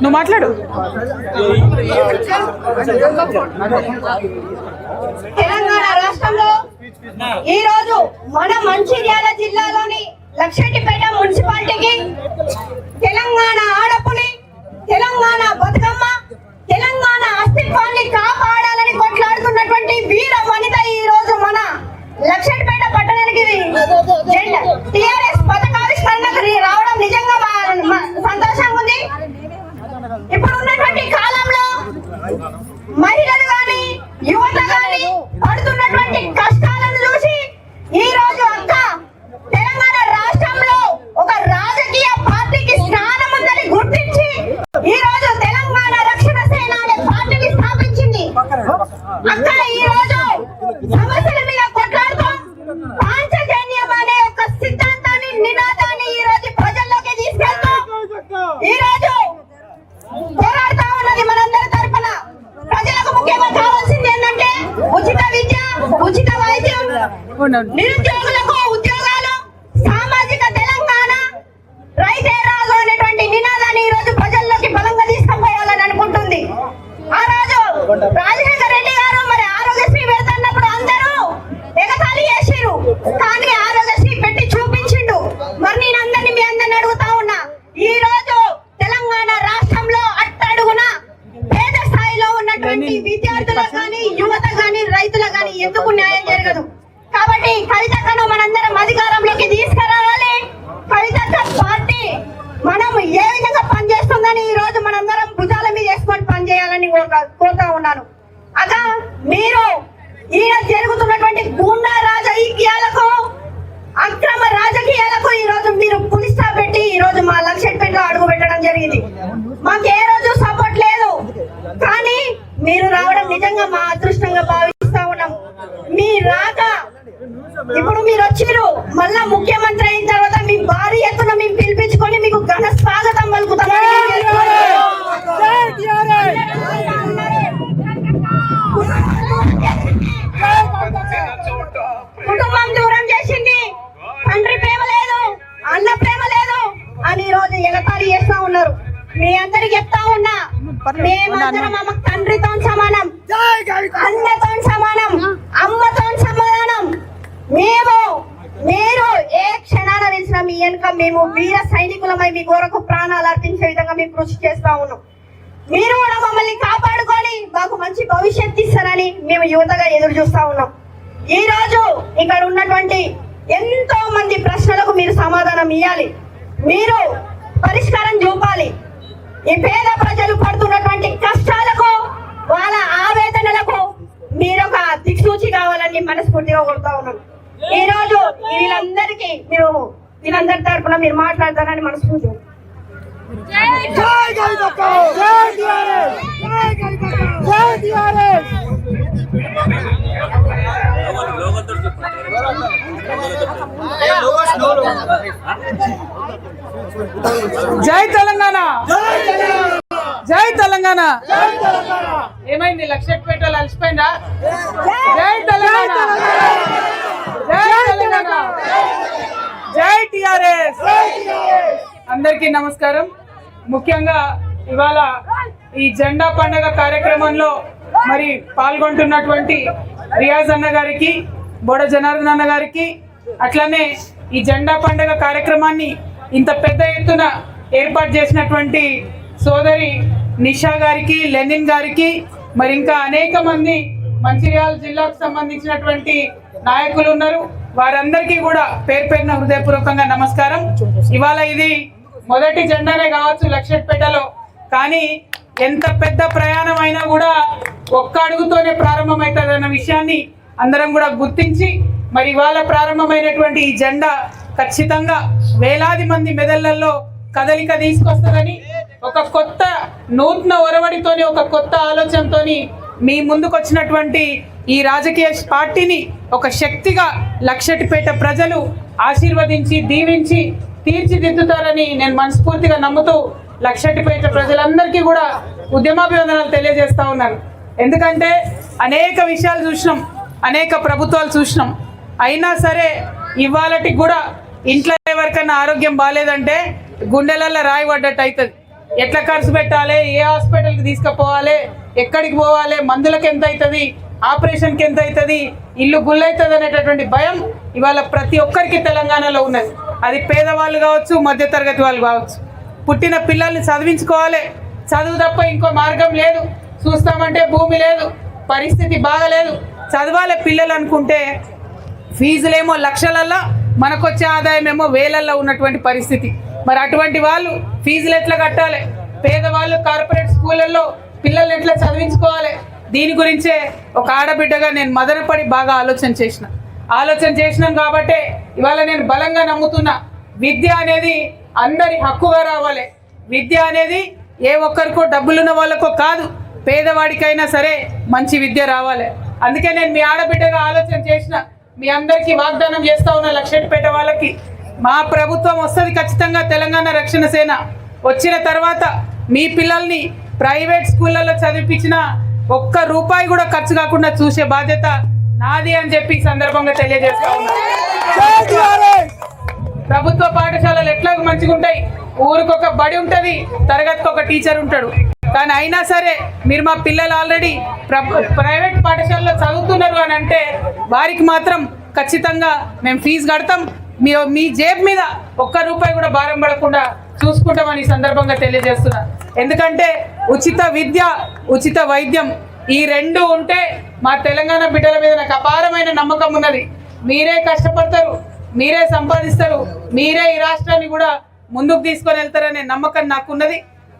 నువ్వు మాట్లాడు. తెలంగాణ రాష్ట్రంలో ఈ రోజు మన మంచిర్యాల జిల్లాలోని లక్షెట్టిపేట మున్సిపాలిటీకి తెలంగాణ ఆడపులి, తెలంగాణ బతుకమ్మ, తెలంగాణ అస్తిత్వాన్ని కాపాడాలని కొట్లాడుతున్నటువంటి వీర వనిత ఈ రోజు మన లక్షెట్టిపేట పట్టణానికి టిఆర్ఎస్ పథకావిష్కరణకు రావడం నిజంగా సంతోషంగా ఉంది. ఇప్పుడు ఉన్నటువంటి కాలంలో మహిళలు గాని యువత గాని పడుతున్నటువంటి కష్టాలను చూసి ఈ రోజు అక్క తెలంగాణ రాష్ట్రంలో ఒక రాజకీయ పార్టీకి స్థానం ఉందని గుర్తించి ఈ రోజు తెలంగాణ రక్షణ సేన అనే పార్టీని స్థాపించింది. అక్క ఈ రోజు సమస్యల మీద కొట్లాడుతూ పాంచజన్యం అనే ఒక సిద్ధాంతాన్ని, నినాదాన్ని ఈ రోజు ప్రజల్లోకి తీసుకెళ్తూ ఈ రోజు పోరాడుతా ఉన్నది. మనందరి తరపున ప్రజలకు ముఖ్యంగా కావాల్సింది ఏంటంటే ఉచిత విద్య, ఉచిత వైద్యం, నిరుద్యోగులకు ఉద్యోగాలు, సామాజిక తెలంగాణ, రైతే రాజు అనేటువంటి నినాదాన్ని ఈ రోజు ప్రజల్లోకి బలంగా తీసుకుపోయాలని అనుకుంటుంది. ఆ రోజు రాజశేఖర రెడ్డి గారు మరి ఆరోగ్యశ్రీ పెడుతున్నప్పుడు అందరూ ఎగతాళి చేసిరు, కానీ ఆరోగ్యశ్రీ పెట్టి చూపించిండు. మరి నేను అందరినీ మీ అందరిని అడుగుతా ఉన్నా, ఈ రోజు తెలంగాణ రాష్ట్రంలో అట్టడుగున పేద స్థాయిలో ఉన్నటువంటి విద్యార్థులకు కానీ, యువత కానీ, రైతులకు కానీ ఎందుకు న్యాయం జరగదు? కాబట్టి కవితక్కను మనందరం అధికారంలోకి తీసుకురావాలి. కవితక్క పార్టీ మనం ఏ విధంగా పనిచేస్తుందని ఈ రోజు మనందరం భుజాల మీద వేసుకొని పనిచేయాలని కోరుతా ఉన్నాను. అక్క మీరు ఈయన జరుగుతున్నటువంటి గూండా రాజకీయాలకు, అక్రమ రాజకీయాలకు ఈ రోజు మీరు పులిస్తా పెట్టి ఈ రోజు మా లక్షెట్పేటలో అడుగు పెట్టడం జరిగింది. మాకు ఏ రోజు సపోర్ట్ లేదు, కానీ మీరు రావడం నిజంగా మా అదృష్టంగా భావిస్తా ఉన్నాం. మీ రాక ఇప్పుడు మీరు వచ్చిరు, మళ్ళా ముఖ్యమంత్రి అయిన తర్వాత మీ భారీ ఎత్తున మేము పిలిపించుకొని మీకు ఘన స్వాగతం పలుకుతాం. కుటుంబం దూరం చేసింది, తండ్రి ప్రేమ లేదు, అన్న ప్రేమ లేదు అని ఈ రోజు ఎగతాళి చేస్తా ఉన్నారు. మీ అందరికి చెప్తా ఉన్నా, మేమందరం అమ్మ తండ్రితో సమానం, అన్నతో సమానం, అమ్మతో సమానం. మీరు ఏ క్షణాన తెలిసినా మీ వెనుక మేము వీర సైనికులమై మీ కొరకు ప్రాణాలు అర్పించే విధంగా మేము కృషి చేస్తా ఉన్నాం. మీరు కూడా మమ్మల్ని కాపాడుకొని మాకు మంచి భవిష్యత్తు ఇస్తారని మేము యువతగా ఎదురు చూస్తా ఉన్నాం. ఈ రోజు ఇక్కడ ఉన్నటువంటి ఎంతో మంది ప్రశ్నలకు మీరు సమాధానం ఇవ్వాలి, మీరు పరిష్కారం చూపాలి. ఈ పేద ప్రజలు పడుతున్నటువంటి కష్టాలకు, వాళ్ళ ఆవేదనలకు మీరు ఒక దిక్సూచి కావాలని మనస్ఫూర్తిగా కోరుతా ఉన్నాం. ఈ రోజు వీళ్ళందరికీ వీళ్ళందరి తరఫున మీరు మాట్లాడతారని మనస్ఫూర్తి. జై జై తెలంగాణ, జై తెలంగాణ. ఏమైంది లక్షపేటలో అలసిపోయిందా? జై తెలంగాణ, జై తెలంగాణ, జై టిఆర్ఎస్. అందరికీ నమస్కారం. ముఖ్యంగా ఇవాళ ఈ జెండా పండుగ కార్యక్రమంలో మరి పాల్గొంటున్నటువంటి రియాజ్ అన్న గారికి, బోడ జనార్దన్ అన్న గారికి, అట్లనే ఈ జెండా పండుగ కార్యక్రమాన్ని ఇంత పెద్ద ఎత్తున ఏర్పాటు చేసినటువంటి సోదరి నిషా గారికి, లెనిన్ గారికి, మరి ఇంకా అనేక మంది మంచిర్యాల జిల్లాకు సంబంధించినటువంటి నాయకులు ఉన్నారు. వారందరికీ కూడా పేరు పేరున హృదయపూర్వకంగా నమస్కారం. ఇవాళ ఇది మొదటి జెండానే కావచ్చు లక్షపేటలో, కానీ ఎంత పెద్ద ప్రయాణం అయినా కూడా ఒక్క అడుగుతోనే ప్రారంభమవుతుంది అన్న విషయాన్ని అందరం కూడా గుర్తించి మరి ఇవాళ ప్రారంభమైనటువంటి ఈ జెండా ఖచ్చితంగా వేలాది మంది మెదళ్లలో కదలిక తీసుకొస్తుందని, ఒక కొత్త నూతన ఒరవడితోని, ఒక కొత్త ఆలోచనతోని మీ ముందుకు వచ్చినటువంటి ఈ రాజకీయ పార్టీని ఒక శక్తిగా లక్షటిపేట ప్రజలు ఆశీర్వదించి దీవించి తీర్చిదిద్దుతారని నేను మనస్ఫూర్తిగా నమ్ముతూ లక్షటిపేట ప్రజలందరికీ కూడా ఉద్యమాభివందనాలు తెలియజేస్తా ఉన్నాను. ఎందుకంటే అనేక విషయాలు చూసినాం, అనేక ప్రభుత్వాలు చూసినాం. అయినా సరే ఇవాళకి కూడా ఇంట్లో ఎవరికైనా ఆరోగ్యం బాగాలేదంటే గుండెలలో రాయి పడ్డట్టు అవుతుంది. ఎట్లా ఖర్చు పెట్టాలి, ఏ హాస్పిటల్కి తీసుకుపోవాలి, ఎక్కడికి పోవాలి, మందులకు ఎంత అవుతుంది, ఆపరేషన్కి ఎంత అవుతుంది, ఇల్లు గుల్లవుతుంది అనేటటువంటి భయం ఇవాళ ప్రతి ఒక్కరికి తెలంగాణలో ఉన్నది. అది పేదవాళ్ళు కావచ్చు, మధ్యతరగతి వాళ్ళు కావచ్చు. పుట్టిన పిల్లల్ని చదివించుకోవాలి, చదువు తప్ప ఇంకో మార్గం లేదు. చూస్తామంటే భూమి లేదు, పరిస్థితి బాగలేదు, చదవాలి పిల్లలు అనుకుంటే ఫీజులేమో లక్షలల్లో, మనకొచ్చే ఆదాయం ఏమో వేలల్లో ఉన్నటువంటి పరిస్థితి. మరి అటువంటి వాళ్ళు ఫీజులు ఎట్లా కట్టాలి, పేదవాళ్ళు కార్పొరేట్ స్కూళ్ళల్లో పిల్లల్ని ఎట్లా చదివించుకోవాలి, దీని గురించే ఒక ఆడబిడ్డగా నేను మదనపడి బాగా ఆలోచన చేసినాం. కాబట్టే ఇవాళ నేను బలంగా నమ్ముతున్నా, విద్య అనేది అందరి హక్కుగా రావాలి. విద్య అనేది ఏ ఒక్కరికో డబ్బులున్న వాళ్ళకో కాదు, పేదవాడికైనా సరే మంచి విద్య రావాలి. అందుకే నేను మీ ఆడబిడ్డగా ఆలోచన చేసిన, మీ అందరికీ వాగ్దానం చేస్తా ఉన్న లక్షటిపేట వాళ్ళకి, మా ప్రభుత్వం వస్తుంది ఖచ్చితంగా, తెలంగాణ రక్షణ సేన వచ్చిన తర్వాత మీ పిల్లల్ని ప్రైవేట్ స్కూళ్ళల్లో చదివించిన ఒక్క రూపాయి కూడా ఖర్చు కాకుండా చూసే బాధ్యత నాది అని చెప్పి సందర్భంగా తెలియజేస్తా ఉన్నా. ప్రభుత్వ పాఠశాలలు ఎట్లా మంచిగా ఉంటాయి, ఊరికొక బడి ఉంటుంది, తరగతికి ఒక టీచర్ ఉంటాడు. కానీ అయినా సరే మీరు మా పిల్లలు ఆల్రెడీ ప్రైవేట్ పాఠశాలలో చదువుతున్నారు అని అంటే వారికి మాత్రం ఖచ్చితంగా మేము ఫీజు కడతాం, మీ జేబు మీద ఒక్క రూపాయి కూడా భారం పడకుండా చూసుకుంటామని సందర్భంగా తెలియజేస్తున్నా. ఎందుకంటే ఉచిత విద్య, ఉచిత వైద్యం ఈ రెండు ఉంటే మా తెలంగాణ బిడ్డల మీద నాకు అపారమైన నమ్మకం ఉన్నది. మీరే కష్టపడతారు, మీరే సంపాదిస్తారు, మీరే ఈ రాష్ట్రాన్ని కూడా ముందుకు తీసుకొని వెళ్తారనే నమ్మకం నాకున్నది.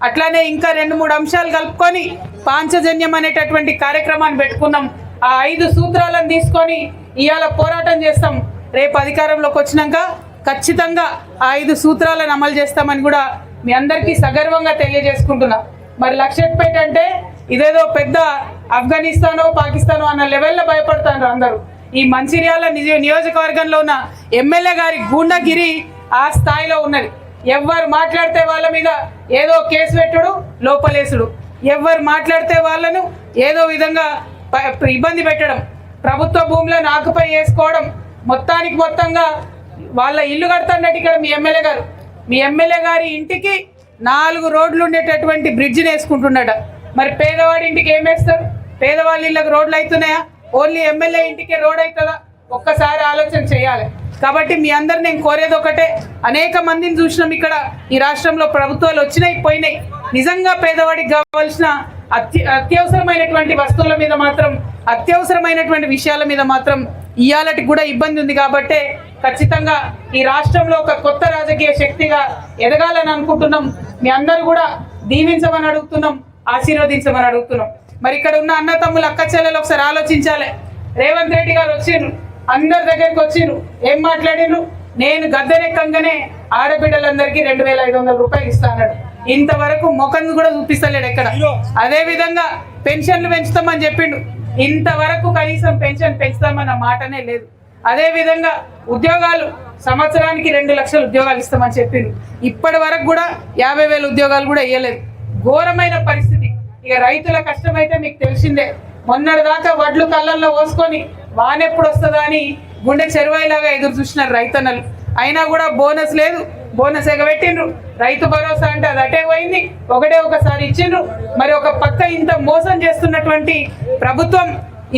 అట్లానే ఇంకా 2-3 అంశాలు కలుపుకొని పాంచజన్యం అనేటటువంటి కార్యక్రమాన్ని పెట్టుకున్నాం. ఆ 5 సూత్రాలను తీసుకొని ఇవాళ పోరాటం చేస్తాం. రేపు అధికారంలోకి వచ్చినాక ఖచ్చితంగా ఆ 5 సూత్రాలను అమలు చేస్తామని కూడా మీ అందరికీ సగర్వంగా తెలియజేసుకుంటున్నా. మరి లక్షపేట అంటే ఇదేదో పెద్ద ఆఫ్ఘనిస్తానో పాకిస్తానో అన్న లెవెల్లో భయపడతారు అందరూ. ఈ మంచిర్యాల నియోజకవర్గంలో ఉన్న ఎమ్మెల్యే గారి గూండాగిరి ఆ స్థాయిలో ఉన్నది. ఎవరు మాట్లాడితే వాళ్ళ మీద ఏదో కేసు పెట్టుడు, లోపలేసుడు, ఎవరు మాట్లాడితే వాళ్ళను ఏదో విధంగా ఇబ్బంది పెట్టడం, ప్రభుత్వ భూములను ఆకుపై చేసుకోవడం, మొత్తంగా వాళ్ళ ఇల్లు కడతాన్నట్టు ఇక్కడ మీ ఎమ్మెల్యే గారి ఇంటికి 4 రోడ్లు ఉండేటటువంటి బ్రిడ్జిని వేసుకుంటున్నాడ. మరి పేదవాడి ఇంటికి ఏం వేస్తారు? పేదవాళ్ళ ఇళ్ళకి రోడ్లు అవుతున్నాయా? ఓన్లీ ఎమ్మెల్యే ఇంటికే రోడ్ అవుతుందా? ఒక్కసారి ఆలోచన చేయాలి. కాబట్టి మీ అందరు నేను కోరేది ఒకటే, అనేక మందిని చూసినాం ఇక్కడ ఈ రాష్ట్రంలో, ప్రభుత్వాలు వచ్చినాయి పోయినాయి. నిజంగా పేదవాడికి కావాల్సిన అత్యవసరమైనటువంటి వస్తువుల మీద మాత్రం, అత్యవసరమైనటువంటి విషయాల మీద మాత్రం ఇయాలటికి కూడా ఇబ్బంది ఉంది. కాబట్టి ఖచ్చితంగా ఈ రాష్ట్రంలో ఒక కొత్త రాజకీయ శక్తిగా ఎదగాలని అనుకుంటున్నాం. మీ అందరూ కూడా దీవించమని అడుగుతున్నాం, ఆశీర్వదించమని అడుగుతున్నాం. మరి ఇక్కడ ఉన్న అన్న తమ్ములు, అక్క చెల్లెలు ఒకసారి ఆలోచించాలి. రేవంత్ రెడ్డి గారు వచ్చిండ్రు, అందరి దగ్గరికి వచ్చిండ్రు, ఏం మాట్లాడిండ్రు? నేను గద్దెనెక్కంగానే ఆడబిడ్డలందరికీ 2500 రూపాయలు ఇస్తాను. ఇంతవరకు ముఖం కూడా చూపిస్తలేడు ఎక్కడ. అదే విధంగా పెన్షన్లు పెంచుతామని చెప్పిండు, ఇంతవరకు కనీసం పెన్షన్ పెంచుతామన్న మాటనే లేదు. అదే విధంగా ఉద్యోగాలు సంవత్సరానికి 2 లక్షల ఉద్యోగాలు ఇస్తామని చెప్పిండ్రు. ఇప్పటి వరకు కూడా 50,000 ఉద్యోగాలు కూడా ఇవ్వలేదు. ఘోరమైన పరిస్థితి. ఇక రైతుల కష్టమైతే మీకు తెలిసిందే. మొన్నటి దాకా వడ్లు కళ్ళల్లో పోసుకొని వానెప్పుడు వస్తుందా అని గుండె చెరువాయిలాగా ఎదురు చూసినారు రైతన్నలు. అయినా కూడా బోనస్ లేదు, బోనస్ ఎగబెట్టిండ్రు. రైతు భరోసా అంటే అది అటే పోయింది, ఒకసారి ఇచ్చిండ్రు. మరి ఒక పక్క ఇంత మోసం చేస్తున్నటువంటి ప్రభుత్వం,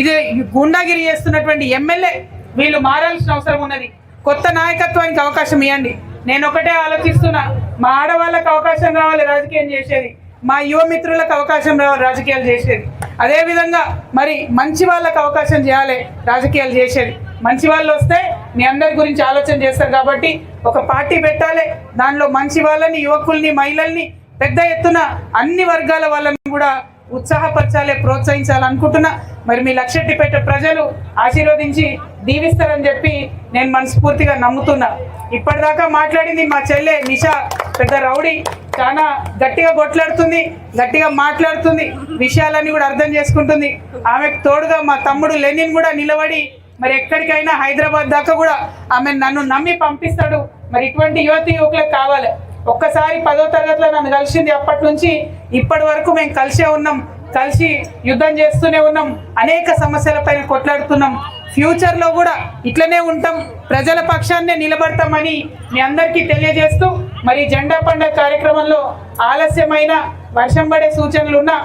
ఇది గుండాగిరి చేస్తున్నటువంటి ఎమ్మెల్యే, వీళ్ళు మారాల్సిన అవసరం ఉన్నది. కొత్త నాయకత్వానికి అవకాశం ఇవ్వండి. నేను ఒకటే ఆలోచిస్తున్నా, మా ఆడవాళ్ళకి అవకాశం రావాలి రాజకీయం చేసేది, మా యువ మిత్రులకు అవకాశం రావాలి రాజకీయాలు చేసేది. అదేవిధంగా మరి మంచి వాళ్ళకి అవకాశం చేయాలి రాజకీయాలు చేసేది. మంచి వాళ్ళు వస్తే మీ అందరి గురించి ఆలోచన చేస్తారు కాబట్టి ఒక పార్టీ పెట్టాలి. దానిలో మంచి వాళ్ళని, యువకుల్ని, మహిళల్ని, పెద్ద ఎత్తున అన్ని వర్గాల వాళ్ళని కూడా ఉత్సాహపరచాలి, ప్రోత్సహించాలనుకుంటున్నా. మరి మీ లక్షెట్టిపేట ప్రజలు ఆశీర్వదించి దీవిస్తారని చెప్పి నేను మనస్ఫూర్తిగా నమ్ముతున్నా. ఇప్పటిదాకా మాట్లాడింది మా చెల్లె నిషా, పెద్ద రౌడీ, చాలా గట్టిగా కొట్లాడుతుంది, గట్టిగా మాట్లాడుతుంది, విషయాలన్నీ కూడా అర్థం చేసుకుంటుంది. ఆమెకు తోడుగా మా తమ్ముడు లెనిన్ కూడా నిలబడి మరి ఎక్కడికైనా హైదరాబాద్ దాకా కూడా ఆమె నన్ను నమ్మి పంపిస్తాడు. మరి ఇటువంటి యువతి యువకులకు కావాలి. ఒక్కసారి 10వ తరగతిలో నన్ను కలిసింది, అప్పటి నుంచి ఇప్పటి వరకు మేము కలిసే ఉన్నాం, కలిసి యుద్ధం చేస్తూనే ఉన్నాం, అనేక సమస్యలపైన కొట్లాడుతున్నాం. ఫ్యూచర్లో కూడా ఇట్లనే ఉంటాం, ప్రజల పక్షాన్నే నిలబడతామని మీ అందరికీ తెలియజేస్తూ మరి జెండా పండుగ కార్యక్రమంలో ఆలస్యమైన, వర్షం పడే సూచనలున్నా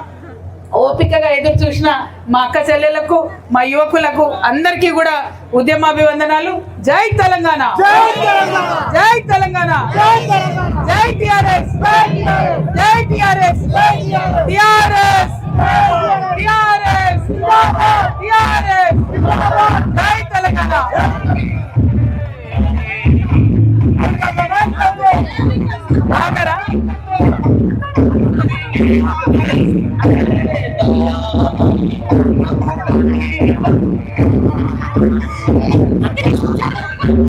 ఓపికగా ఎదురు చూసిన మా అక్క చెల్లెలకు, మా యువకులకు అందరికీ కూడా ఉద్యమాభివందనాలు. జై తెలంగాణ, జై తెలంగాణ, జై టిఆర్ఎస్, జై టిఆర్ఎస్, టిఆర్ఎస్, టిఆర్ఎస్, టిఆర్ఎస్, జై తెలంగాణ. ఆగరా